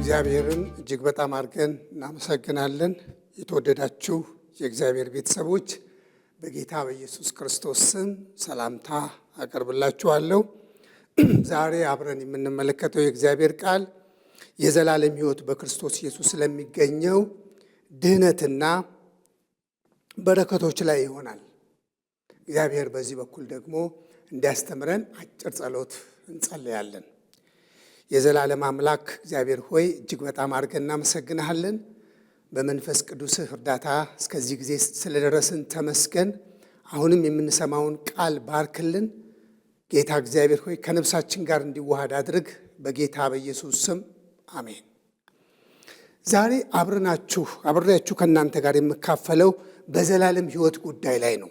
እግዚአብሔርን እጅግ በጣም አድርገን እናመሰግናለን። የተወደዳችሁ የእግዚአብሔር ቤተሰቦች በጌታ በኢየሱስ ክርስቶስ ስም ሰላምታ አቀርብላችኋለሁ። ዛሬ አብረን የምንመለከተው የእግዚአብሔር ቃል የዘላለም ሕይወት በክርስቶስ ኢየሱስ ስለሚገኘው ድህነትና በረከቶች ላይ ይሆናል። እግዚአብሔር በዚህ በኩል ደግሞ እንዲያስተምረን አጭር ጸሎት እንጸልያለን። የዘላለም አምላክ እግዚአብሔር ሆይ እጅግ በጣም አድርገን እናመሰግንሃለን። በመንፈስ ቅዱስህ እርዳታ እስከዚህ ጊዜ ስለደረስን ተመስገን። አሁንም የምንሰማውን ቃል ባርክልን። ጌታ እግዚአብሔር ሆይ ከነፍሳችን ጋር እንዲዋሃድ አድርግ። በጌታ በኢየሱስ ስም አሜን። ዛሬ አብሬያችሁ ከእናንተ ጋር የምካፈለው በዘላለም ሕይወት ጉዳይ ላይ ነው።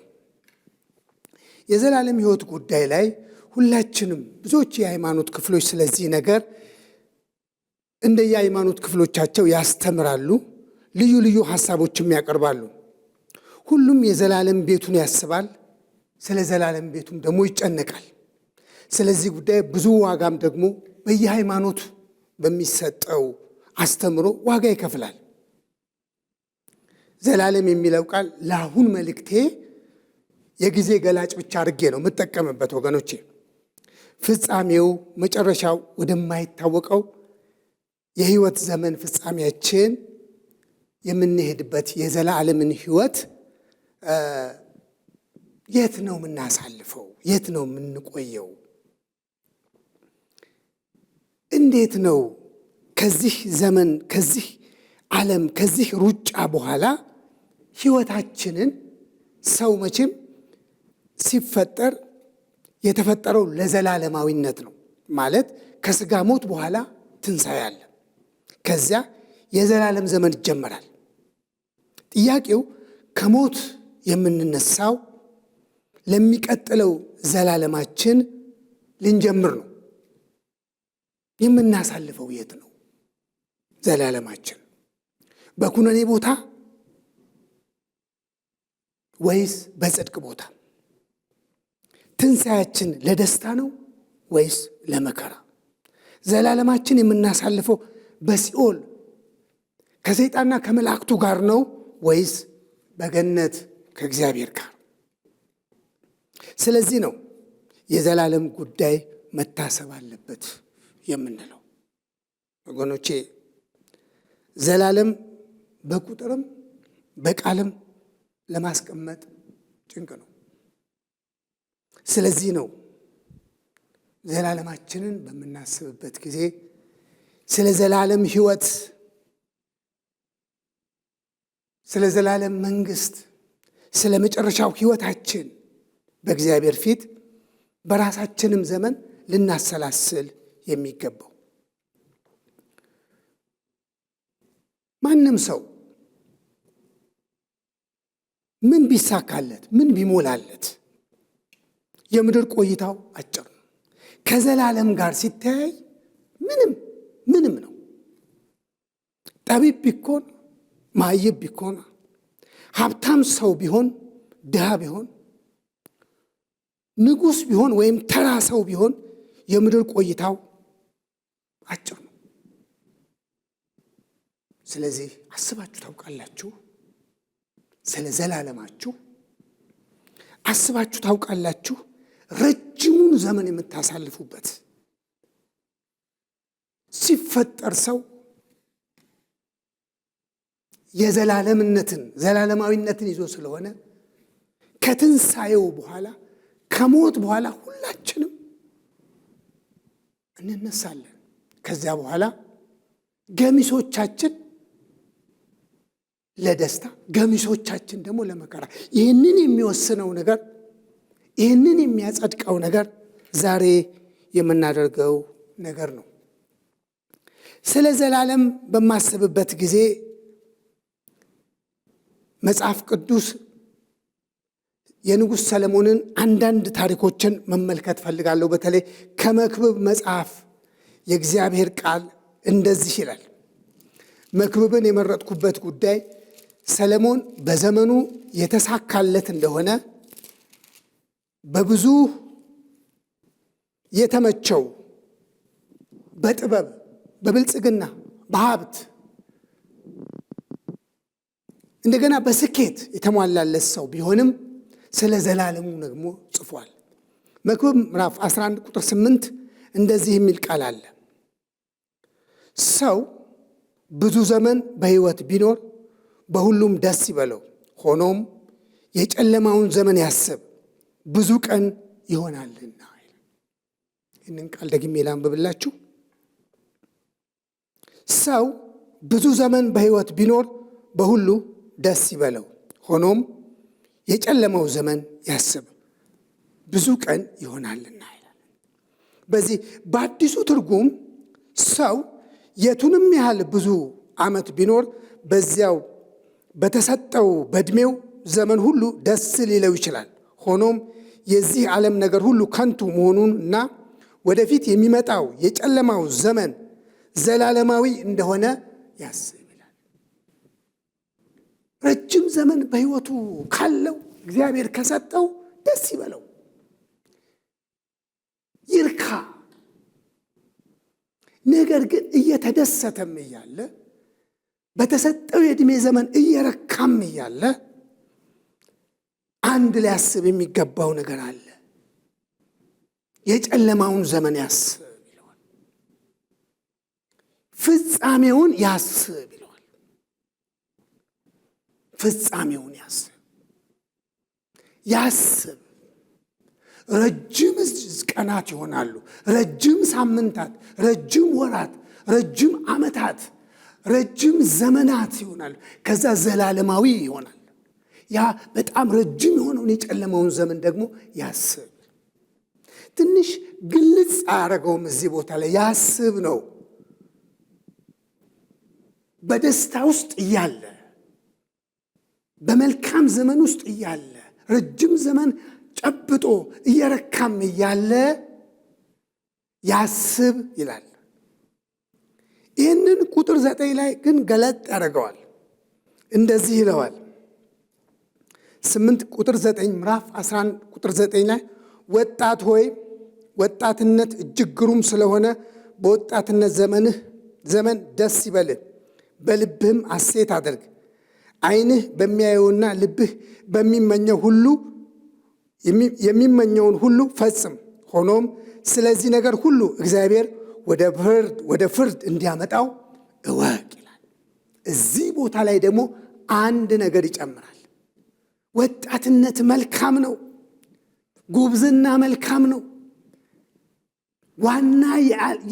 የዘላለም ሕይወት ጉዳይ ላይ ሁላችንም ብዙዎች የሃይማኖት ክፍሎች ስለዚህ ነገር እንደየሃይማኖት ክፍሎቻቸው ያስተምራሉ፣ ልዩ ልዩ ሐሳቦችም ያቀርባሉ። ሁሉም የዘላለም ቤቱን ያስባል፣ ስለ ዘላለም ቤቱም ደግሞ ይጨነቃል። ስለዚህ ጉዳይ ብዙ ዋጋም ደግሞ በየሃይማኖቱ በሚሰጠው አስተምሮ ዋጋ ይከፍላል። ዘላለም የሚለው ቃል ለአሁን መልእክቴ የጊዜ ገላጭ ብቻ አድርጌ ነው የምጠቀምበት ወገኖቼ። ፍጻሜው መጨረሻው ወደማይታወቀው የህይወት ዘመን ፍጻሜያችን የምንሄድበት የዘላለምን ህይወት የት ነው የምናሳልፈው? የት ነው የምንቆየው? እንዴት ነው ከዚህ ዘመን ከዚህ ዓለም ከዚህ ሩጫ በኋላ ህይወታችንን ሰው መቼም ሲፈጠር የተፈጠረው ለዘላለማዊነት ነው። ማለት ከስጋ ሞት በኋላ ትንሣኤ አለ። ከዚያ የዘላለም ዘመን ይጀመራል። ጥያቄው ከሞት የምንነሳው ለሚቀጥለው ዘላለማችን ልንጀምር ነው። የምናሳልፈው የት ነው? ዘላለማችን በኩነኔ ቦታ ወይስ በጽድቅ ቦታ? ትንሣኤያችን ለደስታ ነው ወይስ ለመከራ? ዘላለማችን የምናሳልፈው በሲኦል ከሰይጣንና ከመላእክቱ ጋር ነው ወይስ በገነት ከእግዚአብሔር ጋር? ስለዚህ ነው የዘላለም ጉዳይ መታሰብ አለበት የምንለው። ወገኖቼ ዘላለም በቁጥርም በቃልም ለማስቀመጥ ጭንቅ ነው። ስለዚህ ነው ዘላለማችንን በምናስብበት ጊዜ ስለ ዘላለም ሕይወት፣ ስለ ዘላለም መንግሥት፣ ስለ መጨረሻው ሕይወታችን በእግዚአብሔር ፊት በራሳችንም ዘመን ልናሰላስል የሚገባው። ማንም ሰው ምን ቢሳካለት ምን ቢሞላለት የምድር ቆይታው አጭር ነው። ከዘላለም ጋር ሲተያይ ምንም ነው። ጠቢብ ቢኮን ማይብ ቢኮን፣ ሀብታም ሰው ቢሆን ድሃ ቢሆን፣ ንጉሥ ቢሆን ወይም ተራ ሰው ቢሆን የምድር ቆይታው አጭር ነው። ስለዚህ አስባችሁ ታውቃላችሁ? ስለ ዘላለማችሁ አስባችሁ ታውቃላችሁ? ረጅሙን ዘመን የምታሳልፉበት ሲፈጠር ሰው ዘላለማዊነትን ይዞ ስለሆነ ከትንሣኤው በኋላ ከሞት በኋላ ሁላችንም እንነሳለን። ከዚያ በኋላ ገሚሶቻችን ለደስታ፣ ገሚሶቻችን ደግሞ ለመከራ። ይህንን የሚወስነው ነገር፣ ይህንን የሚያጸድቀው ነገር ዛሬ የምናደርገው ነገር ነው። ስለ ዘላለም በማስብበት ጊዜ መጽሐፍ ቅዱስ የንጉሥ ሰለሞንን አንዳንድ ታሪኮችን መመልከት ፈልጋለሁ። በተለይ ከመክብብ መጽሐፍ የእግዚአብሔር ቃል እንደዚህ ይላል። መክብብን የመረጥኩበት ጉዳይ ሰለሞን በዘመኑ የተሳካለት እንደሆነ በብዙ የተመቸው በጥበብ በብልጽግና በሀብት እንደገና በስኬት የተሟላለት ሰው ቢሆንም ስለ ዘላለሙ ደግሞ ጽፏል። መክብብ ምዕራፍ 11 ቁጥር 8 እንደዚህ የሚል ቃል አለ። ሰው ብዙ ዘመን በሕይወት ቢኖር በሁሉም ደስ ይበለው፣ ሆኖም የጨለማውን ዘመን ያስብ፣ ብዙ ቀን ይሆናልና። ይህንን ቃል ደግሜ ላንብብላችሁ። ሰው ብዙ ዘመን በሕይወት ቢኖር በሁሉ ደስ ይበለው፣ ሆኖም የጨለማው ዘመን ያስብ፣ ብዙ ቀን ይሆናልና ይላል። በዚህ በአዲሱ ትርጉም ሰው የቱንም ያህል ብዙ ዓመት ቢኖር በዚያው በተሰጠው በዕድሜው ዘመን ሁሉ ደስ ሊለው ይችላል። ሆኖም የዚህ ዓለም ነገር ሁሉ ከንቱ መሆኑንና ወደፊት የሚመጣው የጨለማው ዘመን ዘላለማዊ እንደሆነ ያስብ ይላል። ረጅም ዘመን በሕይወቱ ካለው እግዚአብሔር ከሰጠው ደስ ይበለው፣ ይርካ። ነገር ግን እየተደሰተም እያለ በተሰጠው የዕድሜ ዘመን እየረካም እያለ አንድ ሊያስብ የሚገባው ነገር አለ። የጨለማውን ዘመን ያስብ ይለዋል። ፍጻሜውን ያስብ ይለዋል። ፍጻሜውን ያስብ። ረጅም ቀናት ይሆናሉ፣ ረጅም ሳምንታት፣ ረጅም ወራት፣ ረጅም ዓመታት፣ ረጅም ዘመናት ይሆናሉ። ከዛ ዘላለማዊ ይሆናል። ያ በጣም ረጅም የሆነውን የጨለማውን ዘመን ደግሞ ያስብ። ትንሽ ግልጽ አያደርገውም። እዚህ ቦታ ላይ ያስብ ነው። በደስታ ውስጥ እያለ በመልካም ዘመን ውስጥ እያለ ረጅም ዘመን ጨብጦ እየረካም እያለ ያስብ ይላል። ይህንን ቁጥር 9 ላይ ግን ገለጥ ያደርገዋል። እንደዚህ ይለዋል። 8 ቁጥር 9 ምዕራፍ 11 ቁጥር 9 ላይ ወጣት ሆይ ወጣትነት እጅግ ግሩም ስለሆነ በወጣትነት ዘመን ደስ ይበልህ፣ በልብህም ሐሴት አድርግ። ዓይንህ በሚያየውና ልብህ በሚመኘው ሁሉ የሚመኘውን ሁሉ ፈጽም። ሆኖም ስለዚህ ነገር ሁሉ እግዚአብሔር ወደ ፍርድ እንዲያመጣው እወቅ ይላል። እዚህ ቦታ ላይ ደግሞ አንድ ነገር ይጨምራል። ወጣትነት መልካም ነው። ጉብዝና መልካም ነው። ዋና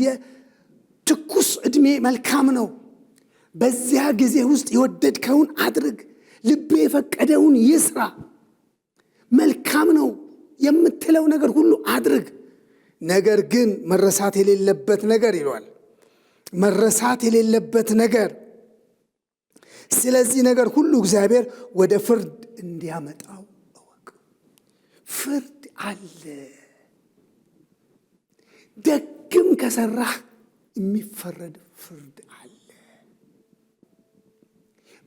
የትኩስ ዕድሜ መልካም ነው። በዚያ ጊዜ ውስጥ የወደድከውን አድርግ፣ ልቤ የፈቀደውን ይስራ። መልካም ነው የምትለው ነገር ሁሉ አድርግ። ነገር ግን መረሳት የሌለበት ነገር ይሏል። መረሳት የሌለበት ነገር፣ ስለዚህ ነገር ሁሉ እግዚአብሔር ወደ ፍርድ እንዲያመጣው እወቅ። ፍርድ አለ። ደግም ከሰራህ የሚፈረድ ፍርድ አለ።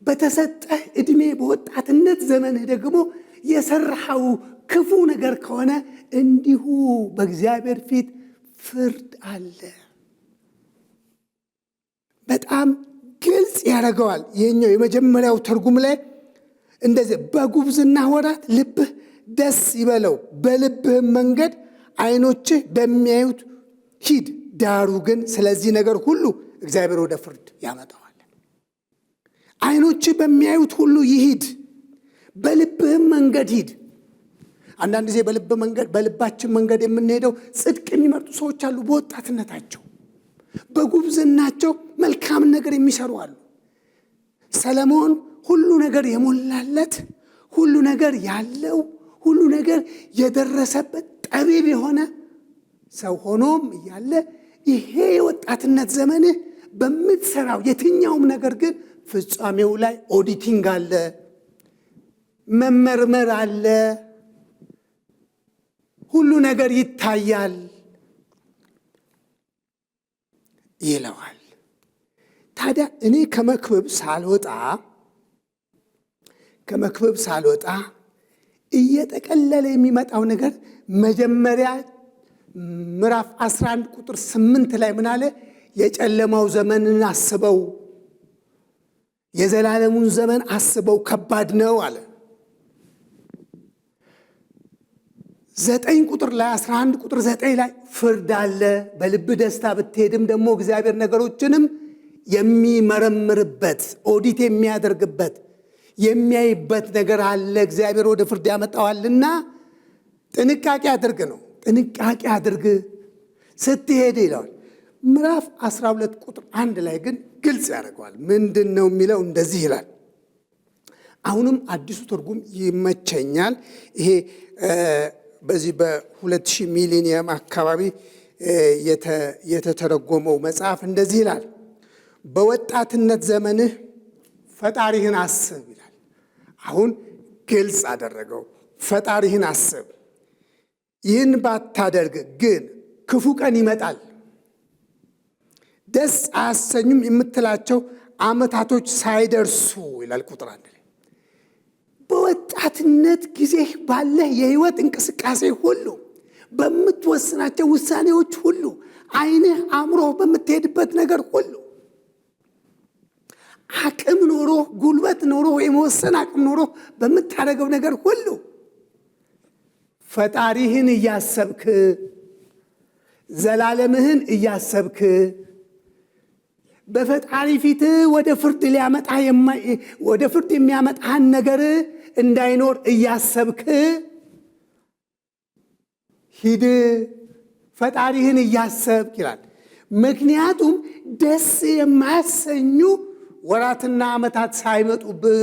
በተሰጠህ ዕድሜ በወጣትነት ዘመንህ ደግሞ የሰራኸው ክፉ ነገር ከሆነ እንዲሁ በእግዚአብሔር ፊት ፍርድ አለ። በጣም ግልጽ ያደርገዋል። ይህኛው የመጀመሪያው ትርጉም ላይ እንደዚህ በጉብዝና ወራት ልብህ ደስ ይበለው፣ በልብህም መንገድ ዓይኖችህ በሚያዩት ሂድ። ዳሩ ግን ስለዚህ ነገር ሁሉ እግዚአብሔር ወደ ፍርድ ያመጣዋል። ዓይኖችህ በሚያዩት ሁሉ ይሂድ፣ በልብህም መንገድ ሂድ። አንዳንድ ጊዜ በልባችን መንገድ የምንሄደው ጽድቅ የሚመርጡ ሰዎች አሉ። በወጣትነታቸው በጉብዝናቸው መልካም ነገር የሚሰሩ አሉ። ሰለሞን ሁሉ ነገር የሞላለት፣ ሁሉ ነገር ያለው፣ ሁሉ ነገር የደረሰበት ጠቢብ የሆነ ሰው ሆኖም እያለ ይሄ የወጣትነት ዘመንህ በምትሰራው የትኛውም ነገር ግን ፍጻሜው ላይ ኦዲቲንግ አለ፣ መመርመር አለ፣ ሁሉ ነገር ይታያል ይለዋል። ታዲያ እኔ ከመክብብ ሳልወጣ እየጠቀለለ የሚመጣው ነገር መጀመሪያ ምዕራፍ 11 ቁጥር 8 ላይ ምን አለ? የጨለማው ዘመንን አስበው፣ የዘላለሙን ዘመን አስበው፣ ከባድ ነው አለ። 9 ቁጥር ላይ 11 ቁጥር 9 ላይ ፍርድ አለ። በልብ ደስታ ብትሄድም ደግሞ እግዚአብሔር ነገሮችንም የሚመረምርበት ኦዲት የሚያደርግበት የሚያይበት ነገር አለ። እግዚአብሔር ወደ ፍርድ ያመጣዋልና ጥንቃቄ አድርግ ነው። ጥንቃቄ አድርግ ስትሄድ ይለዋል። ምዕራፍ 12 ቁጥር 1 ላይ ግን ግልጽ ያደርገዋል። ምንድን ነው የሚለው? እንደዚህ ይላል። አሁንም አዲሱ ትርጉም ይመቸኛል። ይሄ በዚህ በ2000 ሚሊኒየም አካባቢ የተተረጎመው መጽሐፍ እንደዚህ ይላል። በወጣትነት ዘመንህ ፈጣሪህን አስብ ይላል። አሁን ግልጽ አደረገው። ፈጣሪህን አስብ። ይህን ባታደርግ ግን ክፉ ቀን ይመጣል፣ ደስ አያሰኙም የምትላቸው ዓመታቶች ሳይደርሱ ይላል ቁጥር 1 ላይ። በወጣትነት ጊዜ ባለህ የህይወት እንቅስቃሴ ሁሉ፣ በምትወስናቸው ውሳኔዎች ሁሉ፣ ዓይንህ አምሮ በምትሄድበት ነገር ሁሉ፣ አቅም ኖሮ ጉልበት ኖሮ የመወሰን አቅም ኖሮ በምታደርገው ነገር ሁሉ ፈጣሪህን እያሰብክ ዘላለምህን እያሰብክ በፈጣሪ ፊት ወደ ፍርድ የሚያመጣህን ነገር እንዳይኖር እያሰብክ ሂድ። ፈጣሪህን እያሰብክ ይላል። ምክንያቱም ደስ የማያሰኙ ወራትና ዓመታት ሳይመጡብህ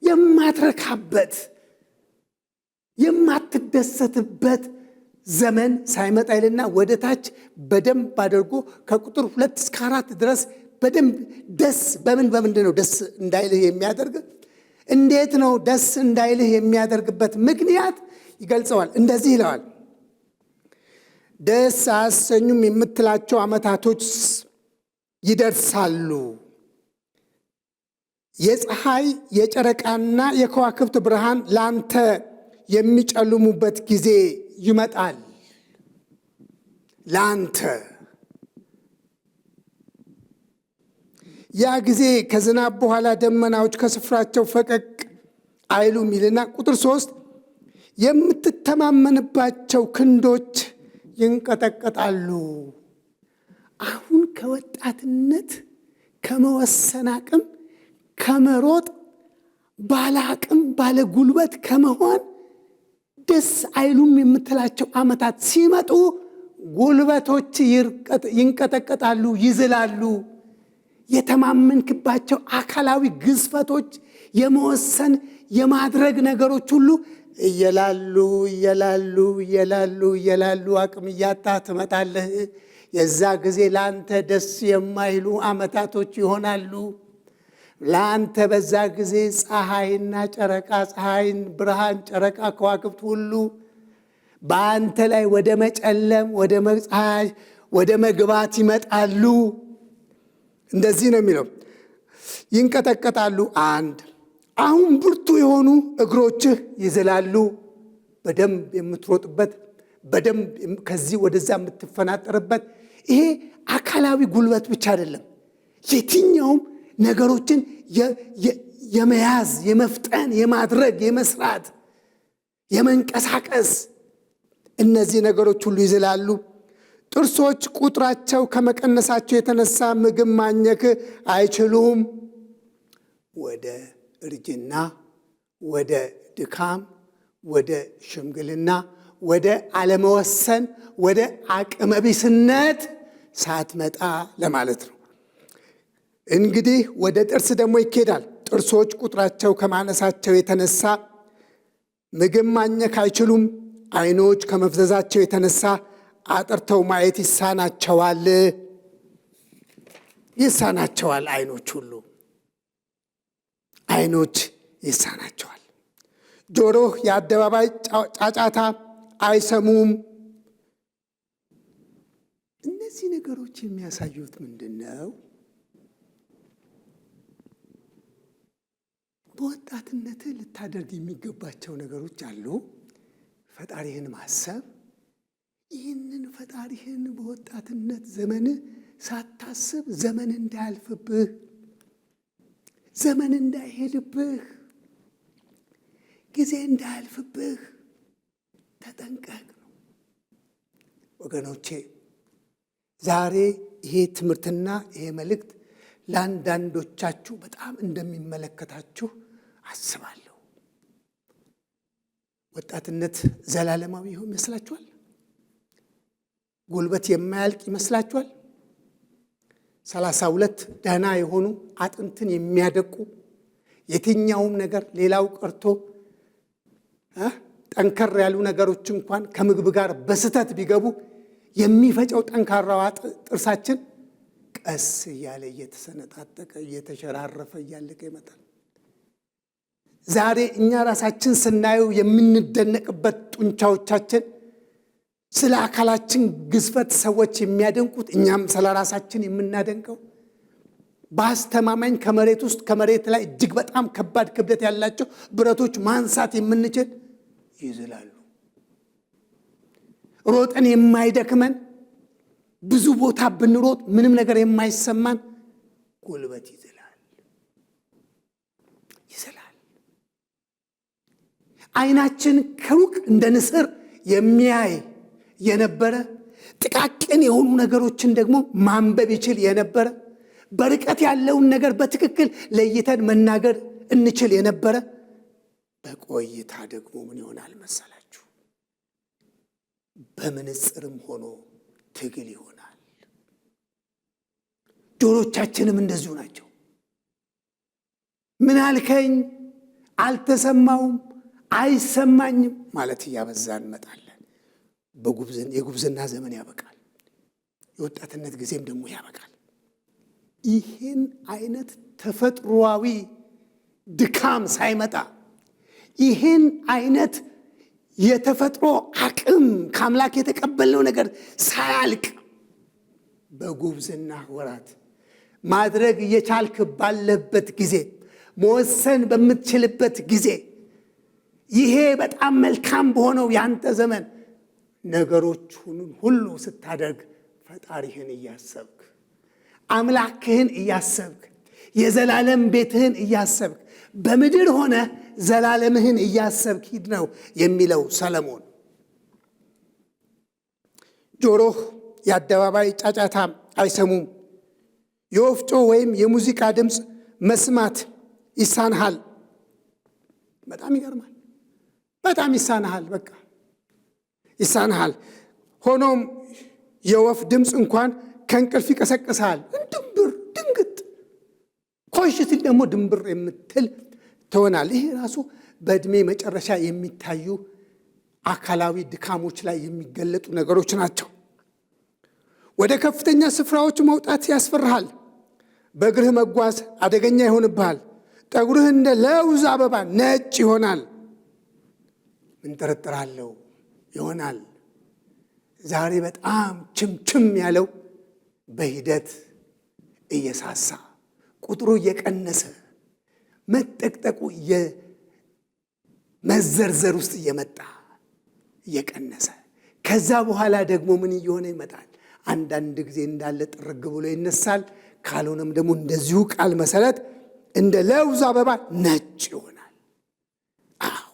የማትረካበት የማትደሰትበት ዘመን ሳይመጣ ይልና ወደ ታች በደንብ አድርጎ ከቁጥር 2 እስከ 4 ድረስ በደንብ ደስ በምንድን ነው ደስ እንዳይልህ የሚያደርግ? እንዴት ነው ደስ እንዳይልህ የሚያደርግበት ምክንያት ይገልጸዋል። እንደዚህ ይለዋል። ደስ አያሰኙም የምትላቸው ዓመታቶች ይደርሳሉ። የፀሐይ የጨረቃና የከዋክብት ብርሃን ላንተ የሚጨልሙበት ጊዜ ይመጣል። ላንተ ያ ጊዜ ከዝናብ በኋላ ደመናዎች ከስፍራቸው ፈቀቅ አይሉም ይልና ቁጥር 3 የምትተማመንባቸው ክንዶች ይንቀጠቀጣሉ። አሁን ከወጣትነት ከመወሰን አቅም ከመሮጥ ባለ አቅም ባለ ጉልበት ከመሆን ደስ አይሉም የምትላቸው ዓመታት ሲመጡ ጉልበቶች ይንቀጠቀጣሉ፣ ይዝላሉ። የተማመንክባቸው አካላዊ ግዝፈቶች፣ የመወሰን የማድረግ ነገሮች ሁሉ እየላሉ እየላሉ እየላሉ እየላሉ አቅም እያጣ ትመጣለህ። የዛ ጊዜ ለአንተ ደስ የማይሉ ዓመታቶች ይሆናሉ። ለአንተ በዛ ጊዜ ፀሐይና ጨረቃ፣ ፀሐይን ብርሃን፣ ጨረቃ፣ ከዋክብት ሁሉ በአንተ ላይ ወደ መጨለም ወደ መግባት ይመጣሉ። እንደዚህ ነው የሚለው፣ ይንቀጠቀጣሉ። 1 አሁን ብርቱ የሆኑ እግሮችህ ይዝላሉ። በደንብ የምትሮጥበት በደንብ ከዚህ ወደዛ የምትፈናጠርበት ይሄ አካላዊ ጉልበት ብቻ አይደለም። የትኛውም ነገሮችን የመያዝ የመፍጠን የማድረግ የመስራት የመንቀሳቀስ እነዚህ ነገሮች ሁሉ ይዝላሉ። ጥርሶች ቁጥራቸው ከመቀነሳቸው የተነሳ ምግብ ማኘክ አይችሉም። ወደ እርጅና፣ ወደ ድካም፣ ወደ ሽምግልና፣ ወደ አለመወሰን፣ ወደ አቅመቢስነት ሳትመጣ ለማለት ነው። እንግዲህ ወደ ጥርስ ደግሞ ይኬዳል። ጥርሶች ቁጥራቸው ከማነሳቸው የተነሳ ምግብ ማኘክ አይችሉም። ዓይኖች ከመፍዘዛቸው የተነሳ አጥርተው ማየት ይሳናቸዋል። ዓይኖች ሁሉ ዓይኖች ይሳናቸዋል። ጆሮህ የአደባባይ ጫጫታ አይሰሙም። እነዚህ ነገሮች የሚያሳዩት ምንድን ነው? በወጣትነትህ ልታደርግ የሚገባቸው ነገሮች አሉ። ፈጣሪህን ማሰብ፣ ይህንን ፈጣሪህን በወጣትነት ዘመን ሳታስብ ዘመን እንዳያልፍብህ፣ ዘመን እንዳይሄድብህ፣ ጊዜ እንዳያልፍብህ ተጠንቀቅ ነው። ወገኖቼ ዛሬ ይሄ ትምህርትና ይሄ መልእክት ለአንዳንዶቻችሁ በጣም እንደሚመለከታችሁ አስባለሁ። ወጣትነት ዘላለማዊ ይመስላችኋል? ጉልበት የማያልቅ ይመስላችኋል? 32 ደህና የሆኑ አጥንትን የሚያደቁ የትኛውም ነገር ሌላው ቀርቶ ጠንከር ያሉ ነገሮች እንኳን ከምግብ ጋር በስተት ቢገቡ የሚፈጨው ጠንካራው ጥርሳችን ቀስ እያለ እየተሰነጣጠቀ እየተሸራረፈ እያለቀ ይመጣል። ዛሬ እኛ ራሳችን ስናየው የምንደነቅበት ጡንቻዎቻችን፣ ስለ አካላችን ግዝፈት ሰዎች የሚያደንቁት እኛም ስለ ራሳችን የምናደንቀው በአስተማማኝ ከመሬት ላይ እጅግ በጣም ከባድ ክብደት ያላቸው ብረቶች ማንሳት የምንችል ይዝላሉ። ሮጠን የማይደክመን ብዙ ቦታ ብንሮጥ ምንም ነገር የማይሰማን ጉልበት ይዝላል። አይናችን ከሩቅ እንደ ንስር የሚያይ የነበረ፣ ጥቃቅን የሆኑ ነገሮችን ደግሞ ማንበብ ይችል የነበረ፣ በርቀት ያለውን ነገር በትክክል ለይተን መናገር እንችል የነበረ በቆይታ ደግሞ ምን ይሆናል መሰላችሁ? በመነጽርም ሆኖ ትግል ይሆናል። ጆሮቻችንም እንደዚሁ ናቸው። ምን አልከኝ? አልተሰማውም፣ አይሰማኝም ማለት እያበዛን እንመጣለን። የጉብዝና ዘመን ያበቃል። የወጣትነት ጊዜም ደግሞ ያበቃል። ይህን አይነት ተፈጥሯዊ ድካም ሳይመጣ፣ ይህን አይነት የተፈጥሮ አቅም ከአምላክ የተቀበልነው ነገር ሳያልቅ በጉብዝና ወራት ማድረግ እየቻልክ ባለበት ጊዜ፣ መወሰን በምትችልበት ጊዜ፣ ይሄ በጣም መልካም በሆነው ያንተ ዘመን ነገሮቹን ሁሉ ስታደርግ ፈጣሪህን እያሰብክ፣ አምላክህን እያሰብክ፣ የዘላለም ቤትህን እያሰብክ፣ በምድር ሆነ ዘላለምህን እያሰብክ ሂድ ነው የሚለው ሰለሞን። ጆሮህ የአደባባይ ጫጫታ አይሰሙም፣ የወፍጮ ወይም የሙዚቃ ድምፅ መስማት ይሳንሃል። በጣም ይገርማል። በጣም ይሳንሃል። በቃ ይሳንሃል። ሆኖም የወፍ ድምፅ እንኳን ከእንቅልፍ ይቀሰቅሳል። ድንብር ድንግጥ፣ ኮሽ ሲል ደግሞ ድንብር የምትል ትሆናል። ይሄ ራሱ በዕድሜ መጨረሻ የሚታዩ አካላዊ ድካሞች ላይ የሚገለጡ ነገሮች ናቸው። ወደ ከፍተኛ ስፍራዎች መውጣት ያስፈርሃል። በእግርህ መጓዝ አደገኛ ይሆንብሃል። ጠጉርህ እንደ ለውዝ አበባ ነጭ ይሆናል። ምን ጥርጥር አለው? ይሆናል። ዛሬ በጣም ችምችም ያለው በሂደት እየሳሳ ቁጥሩ እየቀነሰ መጠቅጠቁ መዘርዘር ውስጥ እየመጣ እየቀነሰ ከዛ በኋላ ደግሞ ምን እየሆነ ይመጣል? አንዳንድ ጊዜ እንዳለ ጥርግ ብሎ ይነሳል። ካልሆነም ደግሞ እንደዚሁ ቃል መሰረት እንደ ለውዝ አበባ ነጭ ይሆናል። አዎ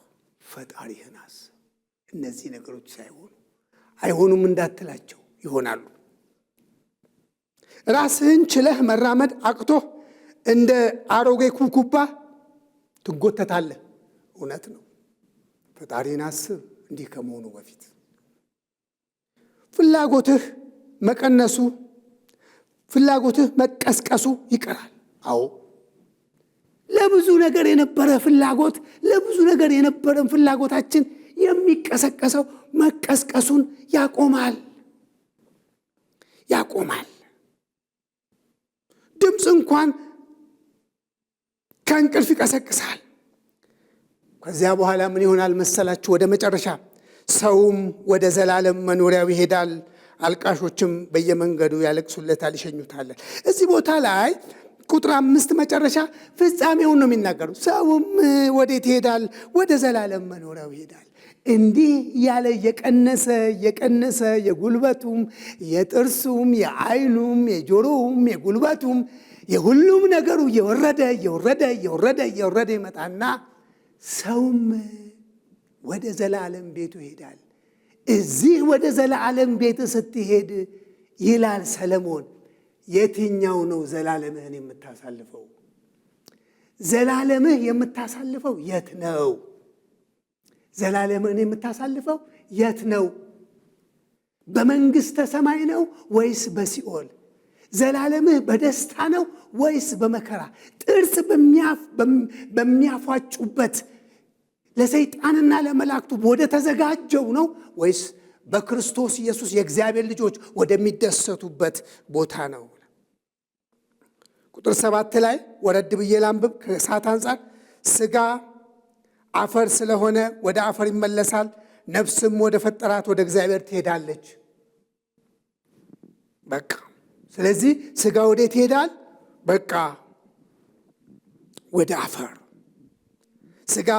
ፈጣሪህን አስብ። እነዚህ ነገሮች ሳይሆኑ አይሆኑም እንዳትላቸው ይሆናሉ። ራስህን ችለህ መራመድ አቅቶህ እንደ አሮጌ ኩብኩባ ትጎተታለህ። እውነት ነው። ፈጣሪን አስብ እንዲህ ከመሆኑ በፊት። ፍላጎትህ መቀስቀሱ ይቀራል። አዎ ለብዙ ነገር የነበረ ፍላጎት፣ ለብዙ ነገር የነበረን ፍላጎታችን የሚቀሰቀሰው መቀስቀሱን ያቆማል። ድምፅ እንኳን ከእንቅልፍ ይቀሰቅሳል። ከዚያ በኋላ ምን ይሆናል መሰላችሁ? ወደ መጨረሻ ሰውም ወደ ዘላለም መኖሪያው ይሄዳል፣ አልቃሾችም በየመንገዱ ያለቅሱለታል፣ ይሸኙታል። እዚህ ቦታ ላይ ቁጥር 5 መጨረሻ ፍጻሜውን ነው የሚናገረው። ሰውም ወዴት ይሄዳል? ወደ ዘላለም መኖሪያው ይሄዳል። እንዲህ ያለ የቀነሰ የጉልበቱም፣ የጥርሱም፣ የዓይኑም፣ የጆሮውም፣ የጉልበቱም፣ የሁሉም ነገሩ እየወረደ ይመጣና ሰውም ወደ ዘላለም ቤቱ ይሄዳል። እዚህ ወደ ዘላለም ቤት ስትሄድ ይላል ሰለሞን፣ የትኛው ነው ዘላለምህን የምታሳልፈው? ዘላለምህ የምታሳልፈው የት ነው? ዘላለምህን የምታሳልፈው የት ነው? በመንግሥተ ሰማይ ነው ወይስ በሲኦል? ዘላለምህ በደስታ ነው ወይስ በመከራ? ጥርስ በሚያፏጩበት ለሰይጣንና ለመላእክቱ ወደ ተዘጋጀው ነው ወይስ በክርስቶስ ኢየሱስ የእግዚአብሔር ልጆች ወደሚደሰቱበት ቦታ ነው? ቁጥር 7 ላይ ወረድ ብዬ ላንብብ ከሰዓት አንጻር። ሥጋ አፈር ስለሆነ ወደ አፈር ይመለሳል፣ ነፍስም ወደ ፈጠራት ወደ እግዚአብሔር ትሄዳለች። በቃ ስለዚህ ሥጋ ወዴት ይሄዳል? በቃ ወደ አፈር። ሥጋ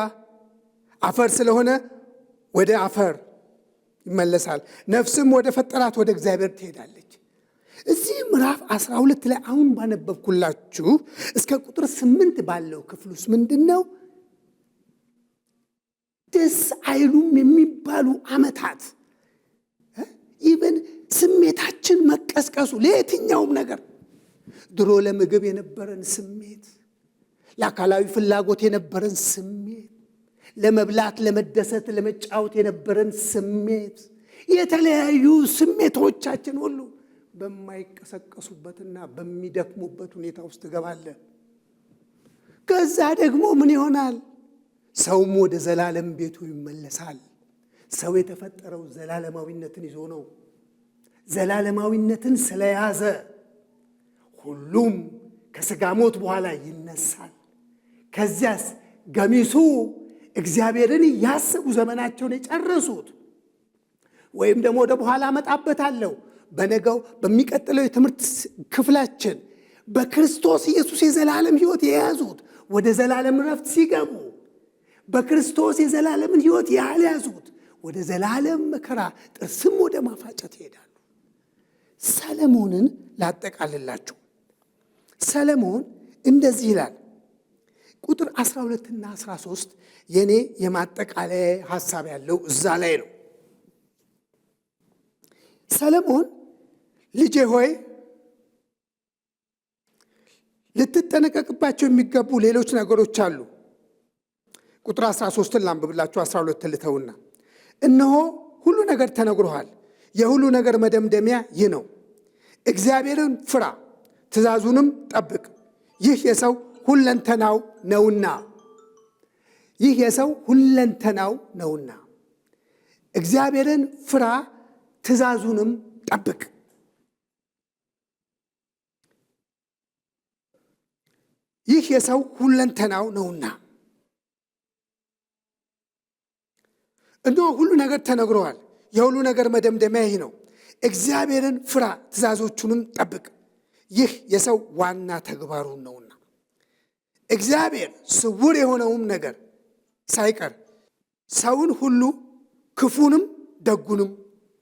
አፈር ስለሆነ ወደ አፈር ይመለሳል፣ ነፍስም ወደ ፈጠራት ወደ እግዚአብሔር ትሄዳለች። እዚህ ምዕራፍ 12 ላይ አሁን ባነበብኩላችሁ እስከ ቁጥር 8 ባለው ክፍል ውስጥ ምንድን ነው? ደስ አይሉም የሚባሉ ዓመታት፣ ኢቨን ስሜታችን መቀስቀሱ ለየትኛውም ነገር፣ ድሮ ለምግብ የነበረን ስሜት፣ ለአካላዊ ፍላጎት የነበረን ስሜት፣ ለመብላት፣ ለመደሰት፣ ለመጫወት የነበረን ስሜት፣ የተለያዩ ስሜቶቻችን ሁሉ በማይቀሰቀሱበትና በሚደክሙበት ሁኔታ ውስጥ ትገባለህ። ከዛ ደግሞ ምን ይሆናል? ሰውም ወደ ዘላለም ቤቱ ይመለሳል። ሰው የተፈጠረው ዘላለማዊነትን ይዞ ነው። ዘላለማዊነትን ስለያዘ ሁሉም ከሥጋ ሞት በኋላ ይነሳል። ከዚያስ ገሚሱ እግዚአብሔርን ያሰቡ ዘመናቸውን የጨረሱት ወይም ደግሞ ወደ በኋላ አመጣበታለሁ በነገው በሚቀጥለው የትምህርት ክፍላችን በክርስቶስ ኢየሱስ የዘላለም ሕይወት የያዙት ወደ ዘላለም ረፍት ሲገቡ፣ በክርስቶስ የዘላለምን ሕይወት ያልያዙት ወደ ዘላለም መከራ ጥርስም ወደ ማፋጨት ይሄዳሉ። ሰለሞንን ላጠቃልላችሁ። ሰለሞን እንደዚህ ይላል። ቁጥር 12 እና 13 የኔ የማጠቃለያ ሐሳብ ያለው እዛ ላይ ነው። ሰለሞን ልጄ ሆይ ልትጠነቀቅባቸው የሚገቡ ሌሎች ነገሮች አሉ። ቁጥር 13ን ላንብብላችሁ፣ 12 ልተውና እነሆ ሁሉ ነገር ተነግሮሃል፣ የሁሉ ነገር መደምደሚያ ይህ ነው። እግዚአብሔርን ፍራ፣ ትእዛዙንም ጠብቅ፣ ይህ የሰው ሁለንተናው ነውና። ይህ የሰው ሁለንተናው ነውና። እግዚአብሔርን ፍራ፣ ትእዛዙንም ጠብቅ። ይህ የሰው ሁለንተናው ነውና። እነሆ ሁሉ ነገር ተነግሮሃል፣ የሁሉ ነገር መደምደሚያ ይህ ነው። እግዚአብሔርን ፍራ፣ ትእዛዞቹንም ጠብቅ፣ ይህ የሰው ዋና ተግባሩ ነውና። እግዚአብሔር ስውር የሆነውም ነገር ሳይቀር ሰውን ሁሉ ክፉንም ደጉንም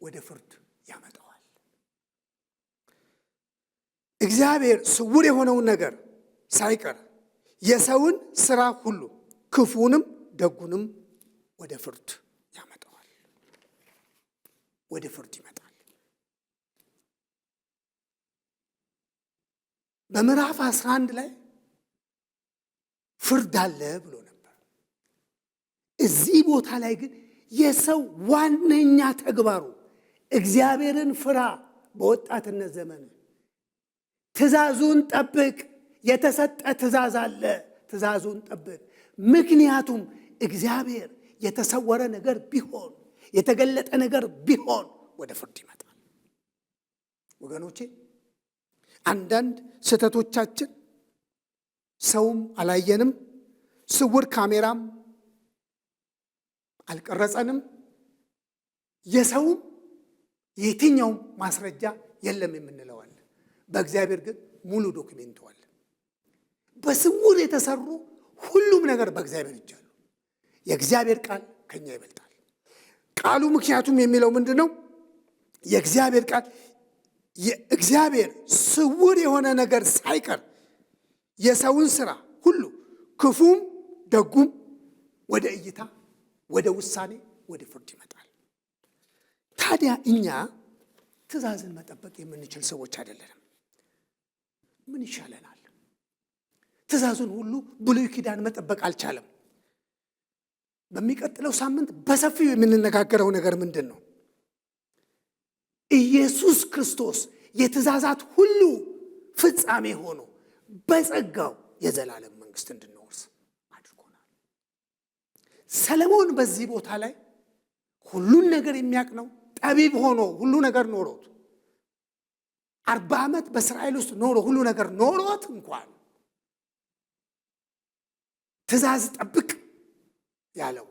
ወደ ፍርድ ያመጣዋል። እግዚአብሔር ስውር የሆነውን ነገር ሳይቀር የሰውን ስራ ሁሉ ክፉንም ደጉንም ወደ ፍርድ ያመጣዋል፣ ወደ ፍርድ ይመጣል። በምዕራፍ 11 ላይ ፍርድ አለ ብሎ ነበር። እዚህ ቦታ ላይ ግን የሰው ዋነኛ ተግባሩ እግዚአብሔርን ፍራ፣ በወጣትነት ዘመን ትእዛዙን ጠብቅ። የተሰጠ ትእዛዝ አለ፣ ትእዛዙን ጠብቅ። ምክንያቱም እግዚአብሔር የተሰወረ ነገር ቢሆን የተገለጠ ነገር ቢሆን ወደ ፍርድ ይመጣል። ወገኖቼ አንዳንድ ስህተቶቻችን ሰውም አላየንም፣ ስውር ካሜራም አልቀረጸንም፣ የሰውም የትኛውም ማስረጃ የለም የምንለዋለን። በእግዚአብሔር ግን ሙሉ ዶክሜንቱ አለ። በስውር የተሰሩ ሁሉም ነገር በእግዚአብሔር እጅ አሉ። የእግዚአብሔር ቃል ከኛ ይበልጣል። ቃሉ ምክንያቱም የሚለው ምንድነው? የእግዚአብሔር ቃል የእግዚአብሔር ስውር የሆነ ነገር ሳይቀር የሰውን ስራ ሁሉ ክፉም ደጉም ወደ እይታ፣ ወደ ውሳኔ፣ ወደ ፍርድ ይመጣል። ታዲያ እኛ ትእዛዝን መጠበቅ የምንችል ሰዎች አይደለንም። ምን ይሻለናል? ትእዛዙን ሁሉ ብሉይ ኪዳን መጠበቅ አልቻለም። በሚቀጥለው ሳምንት በሰፊው የምንነጋገረው ነገር ምንድን ነው? ኢየሱስ ክርስቶስ የትእዛዛት ሁሉ ፍጻሜ ሆኖ በጸጋው የዘላለም መንግስት እንድንወርስ አድርጎናል። ሰለሞን በዚህ ቦታ ላይ ሁሉን ነገር የሚያውቅ ነው። ጠቢብ ሆኖ ሁሉ ነገር ኖሮት 40 ዓመት በእስራኤል ውስጥ ኖሮ ሁሉ ነገር ኖሮት እንኳን ትእዛዝ ጠብቅ ያለው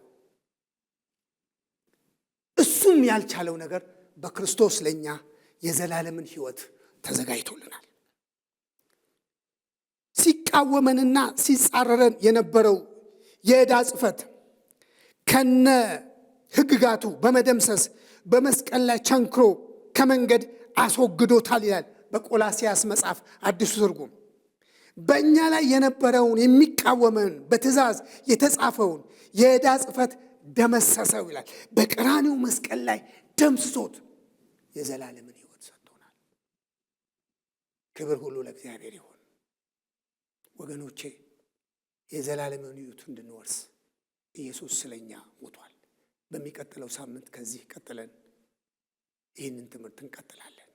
እሱም ያልቻለው ነገር በክርስቶስ ለኛ የዘላለምን ሕይወት ተዘጋጅቶልናል። ሲቃወመንና ሲጻረረን የነበረው የዕዳ ጽሕፈት ከነ ሕግጋቱ በመደምሰስ በመስቀል ላይ ቸንክሮ ከመንገድ አስወግዶታል ይላል በቆላስያስ መጽሐፍ አዲሱ ትርጉም። በእኛ ላይ የነበረውን የሚቃወመን በትእዛዝ የተጻፈውን የዕዳ ጽሕፈት ደመሰሰው ይላል። በቀራንዮ መስቀል ላይ ደምስሶት የዘላለምን ሕይወት ሰጥቶናል። ክብር ሁሉ ለእግዚአብሔር ይሁን። ወገኖቼ የዘላለምን ሕይወት እንድንወርስ ኢየሱስ ስለኛ ሞቷል። በሚቀጥለው ሳምንት ከዚህ ቀጥለን ይህንን ትምህርት እንቀጥላለን።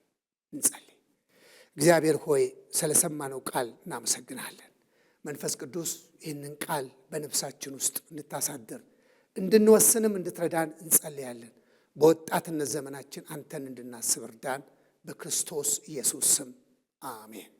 እንጸልይ። እግዚአብሔር ሆይ ስለሰማነው ቃል እናመሰግናለን። መንፈስ ቅዱስ ይህንን ቃል በነፍሳችን ውስጥ እንድታሳድር እንድንወስንም እንድትረዳን እንጸልያለን። በወጣትነት ዘመናችን አንተን እንድናስብ እርዳን። በክርስቶስ ኢየሱስ ስም አሜን።